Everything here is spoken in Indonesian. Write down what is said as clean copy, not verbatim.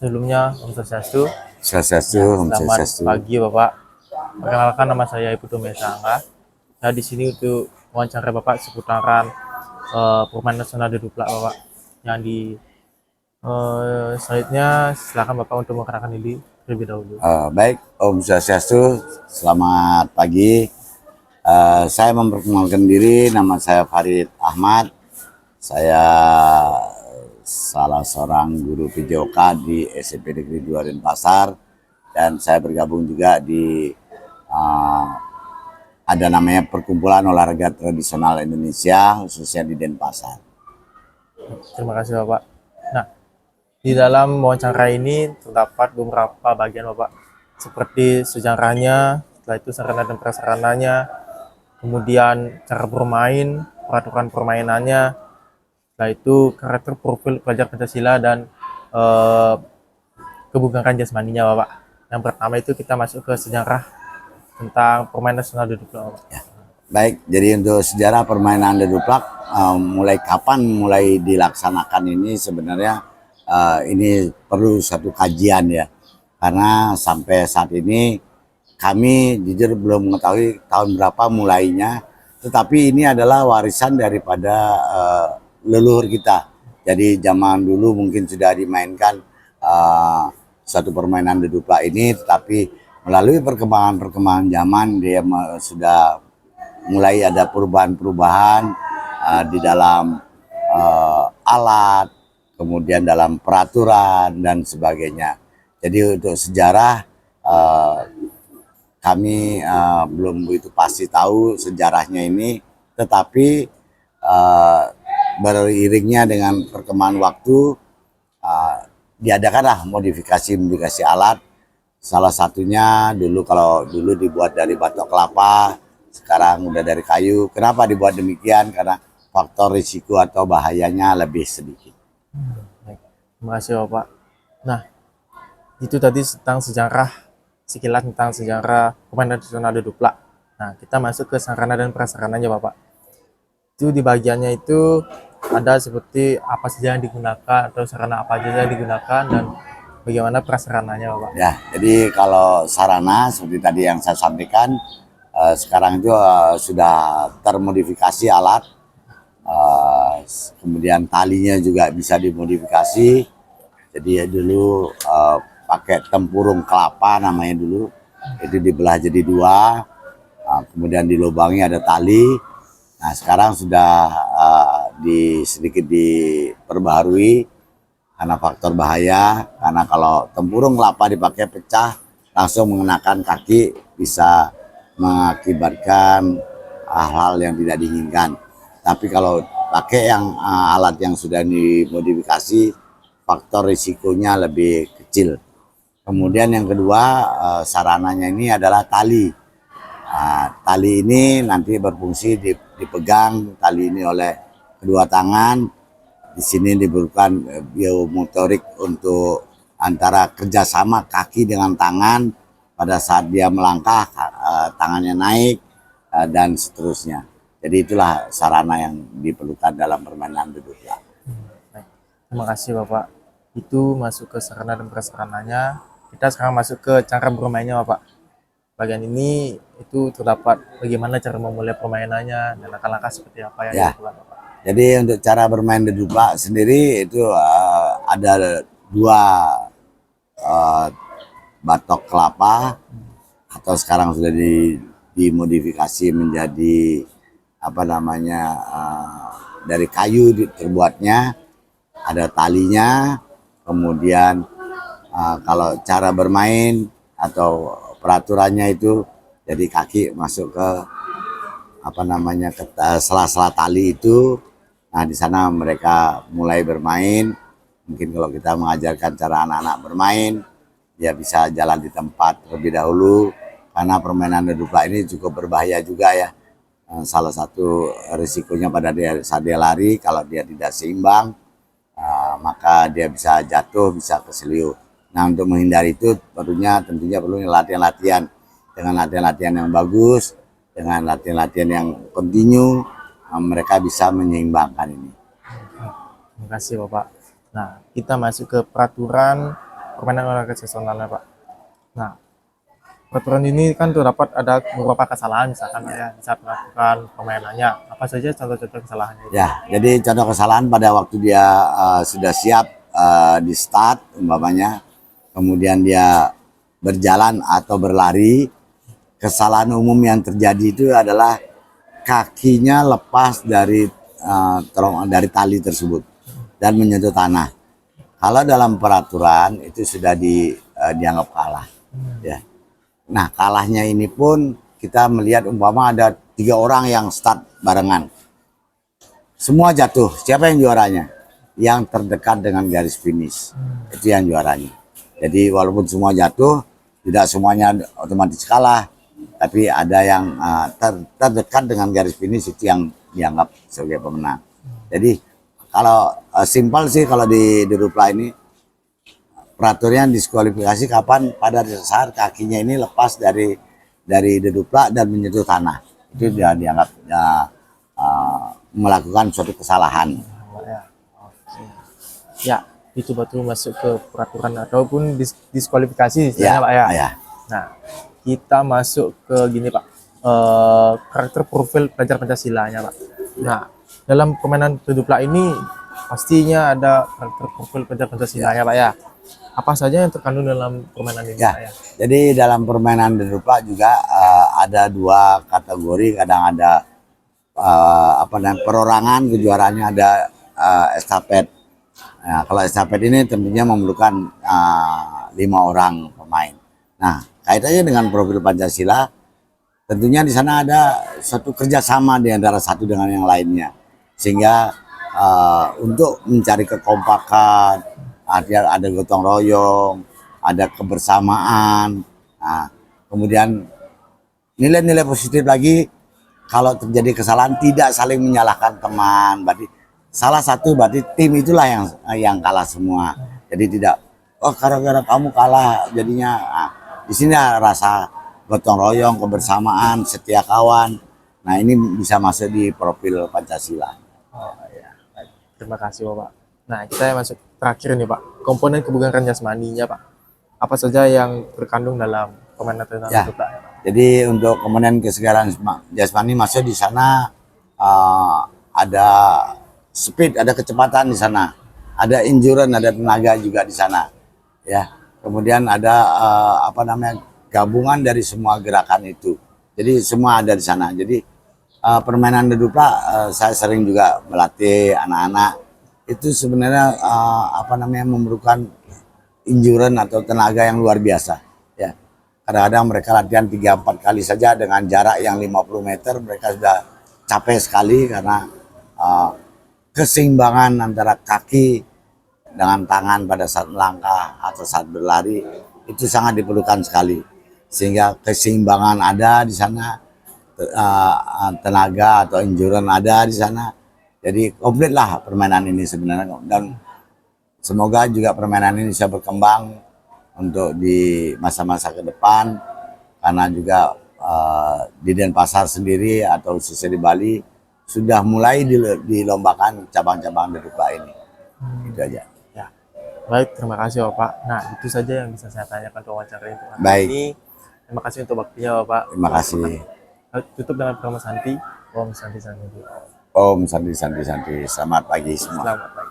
Sebelumnya, Om Swastiastu. Swastiastu, Ya, Om selamat Swastiastu. pagi Bapak. Perkenalkan, nama saya Ibu Domesangga. Saya di sini untuk wawancara Bapak seputaran permainan nasional Deduplak Bapak. Yang di selanjutnya silakan Bapak untuk memperkenalkan diri terlebih dahulu. Baik, Om Swastiastu, selamat pagi. Saya memperkenalkan diri, nama saya Farid Ahmad. Saya salah seorang guru PJOK di SMP Negeri 2 Denpasar, dan saya bergabung juga di ada namanya Perkumpulan Olahraga Tradisional Indonesia, khususnya di Denpasar. Terima kasih Bapak. Nah, di dalam wawancara ini terdapat beberapa bagian Bapak, seperti sejarahnya, setelah itu sarana dan prasarananya, kemudian cara bermain, peraturan permainannya, setelah itu karakter profil pelajar Pancasila dan kebugaran jasmaninya Bapak. Yang pertama itu kita masuk ke sejarah tentang permainan nasional Deduplak Bapak. Baik, jadi untuk sejarah permainan Deduplak, mulai kapan mulai dilaksanakan ini sebenarnya ini perlu satu kajian ya. Karena sampai saat ini kami jujur belum mengetahui tahun berapa mulainya, tetapi ini adalah warisan daripada leluhur kita. Jadi zaman dulu mungkin sudah dimainkan suatu permainan Deduplak ini, tetapi melalui perkembangan zaman dia sudah mulai ada perubahan-perubahan di dalam alat, kemudian dalam peraturan dan sebagainya. Jadi untuk sejarah kami belum begitu pasti tahu sejarahnya ini, tetapi beriringnya dengan perkembangan waktu diadakanlah modifikasi alat. Salah satunya kalau dulu dibuat dari batok kelapa, sekarang udah dari kayu. Kenapa dibuat demikian? Karena faktor risiko atau bahayanya lebih sedikit. Baik. Terima kasih Bapak. Nah, itu tadi tentang sejarah, sekilas tentang sejarah permainan nasional Deduplak. Nah, kita masuk ke sarana dan prasarananya Bapak. Itu di bagiannya itu ada seperti apa saja yang digunakan atau sarana apa saja yang digunakan dan bagaimana prasarananya Bapak. Ya, jadi kalau sarana seperti tadi yang saya sampaikan, sekarang itu sudah termodifikasi alat, kemudian talinya juga bisa dimodifikasi. Jadi dulu pakai tempurung kelapa namanya dulu, itu dibelah jadi dua, kemudian dilubangi ada tali. Nah sekarang sudah sedikit diperbaharui karena faktor bahaya, karena kalau tempurung kelapa dipakai pecah langsung mengenakan kaki, bisa mengakibatkan hal-hal yang tidak diinginkan. Tapi kalau pakai yang alat yang sudah dimodifikasi, faktor risikonya lebih kecil. Kemudian yang kedua, sarananya ini adalah tali. Tali ini nanti berfungsi dipegang tali ini oleh kedua tangan. Di sini dibutuhkan biomotorik untuk antara kerjasama kaki dengan tangan pada saat dia melangkah, tangannya naik dan seterusnya. Jadi itulah sarana yang diperlukan dalam permainan Deduplak. Baik. Terima kasih Bapak. Itu masuk ke sarana dan prasarananya. Kita sekarang masuk ke cara bermainnya Bapak. Bagian ini itu terdapat bagaimana cara memulai permainannya dan langkah-langkah seperti apa yang dilakukan Bapak. Jadi untuk cara bermain Deduplak sendiri itu ada dua batok kelapa, atau sekarang sudah dimodifikasi menjadi dari kayu terbuatnya, ada talinya. Kemudian kalau cara bermain atau peraturannya itu, jadi kaki masuk ke ke sela-sela tali itu. Nah di sana mereka mulai bermain. Mungkin kalau kita mengajarkan cara anak-anak bermain, dia bisa jalan di tempat terlebih dahulu, karena permainan Deduplak ini cukup berbahaya juga ya. Salah satu risikonya pada saat dia lari, kalau dia tidak seimbang, maka dia bisa jatuh, bisa keseliu. Nah untuk menghindari itu tentunya perlu latihan-latihan dengan latihan-latihan yang bagus, dengan latihan-latihan yang kontinu, mereka bisa menyeimbangkan ini. Terima kasih Bapak. Nah, kita masuk ke peraturan permainan olahraga tradisionalnya, Pak. Nah, peraturan ini kan terdapat ada beberapa kesalahan misalkan ya saat melakukan permainannya. Apa saja contoh-contoh kesalahannya itu? Ya, jadi contoh kesalahan pada waktu dia sudah siap di start umpamanya, kemudian dia berjalan atau berlari, kesalahan umum yang terjadi itu adalah kakinya lepas dari dari tali tersebut dan menyentuh tanah. Kalau dalam peraturan itu sudah dianggap kalah, ya. Nah, kalahnya ini pun kita melihat umpama ada 3 orang yang start barengan. Semua jatuh. Siapa yang juaranya? Yang terdekat dengan garis finish. Itu yang juaranya. Jadi walaupun semua jatuh, tidak semuanya otomatis kalah. Tapi ada yang terdekat dengan garis finish, itu yang dianggap sebagai pemenang. Jadi kalau simpel sih kalau di Rupla ini, peraturannya diskualifikasi kapan pada saat kakinya ini lepas dari dedupla dan menyentuh tanah. Itu dia dianggap melakukan suatu kesalahan. Ya, oke. Ya, itu betul masuk ke peraturan ataupun diskualifikasi istilahnya, Pak ya. Ya. Nah, kita masuk ke gini, Pak. Karakter profil pelajar Pancasilanya, Pak. Nah, dalam permainan dedupla ini pastinya ada karakter profil pelajar Pancasilanya, Pak ya. Apa saja yang terkandung dalam permainan ini, Ya, Pak ya? jadi dalam permainan dedupla juga ada 2 kategori. Kadang ada perorangan, kejuaraannya ada estafet. Nah, kalau estafet ini tentunya memerlukan 5 orang pemain. Nah, kaitannya dengan profil Pancasila, tentunya di sana ada satu kerjasama di antara satu dengan yang lainnya, sehingga untuk mencari kekompakan, ada gotong royong, ada kebersamaan. Nah, kemudian nilai-nilai positif lagi, kalau terjadi kesalahan tidak saling menyalahkan teman. Berarti salah satu berarti tim itulah yang kalah semua. Jadi tidak, oh gara-gara kamu kalah jadinya. Nah, di sini rasa gotong royong, kebersamaan, setia kawan. Nah, ini bisa masuk di profil Pancasila. Oh ya, baik. Terima kasih, Bapak. Nah, kita masuk terakhir nih, Pak. Komponen kebugaran jasmaninya, Pak. Apa saja yang terkandung dalam permainan tradisional Ya. dedupla? Jadi untuk komponen kesegaran jasmani masuk di sana, ada speed, ada kecepatan di sana, ada endurance, ada tenaga juga di sana. Ya, kemudian ada gabungan dari semua gerakan itu. Jadi semua ada di sana. Jadi permainan dedupla saya sering juga melatih anak-anak. Itu sebenarnya memerlukan endurance atau tenaga yang luar biasa. Ya, kadang-kadang mereka latihan 3-4 kali saja dengan jarak yang 50 meter, mereka sudah capek sekali karena keseimbangan antara kaki dengan tangan pada saat melangkah atau saat berlari itu sangat diperlukan sekali, sehingga keseimbangan ada di sana, tenaga atau endurance ada di sana. Jadi komplit lah permainan ini sebenarnya, dan semoga juga permainan ini bisa berkembang untuk di masa-masa ke depan, karena juga di Denpasar sendiri atau khususnya di Bali sudah mulai dilombakan cabang-cabang dedupla ini. Itu aja. Ya, baik. Terima kasih, Bapak. Nah, itu saja yang bisa saya tanyakan untuk wawancara untuk hari Baik. ini. Terima kasih untuk waktunya, Bapak. Terima kasih. Tutup dengan promo Santi. Om Santi Santi. Om Santi Santi Santi. Selamat pagi semua. Selamat pagi.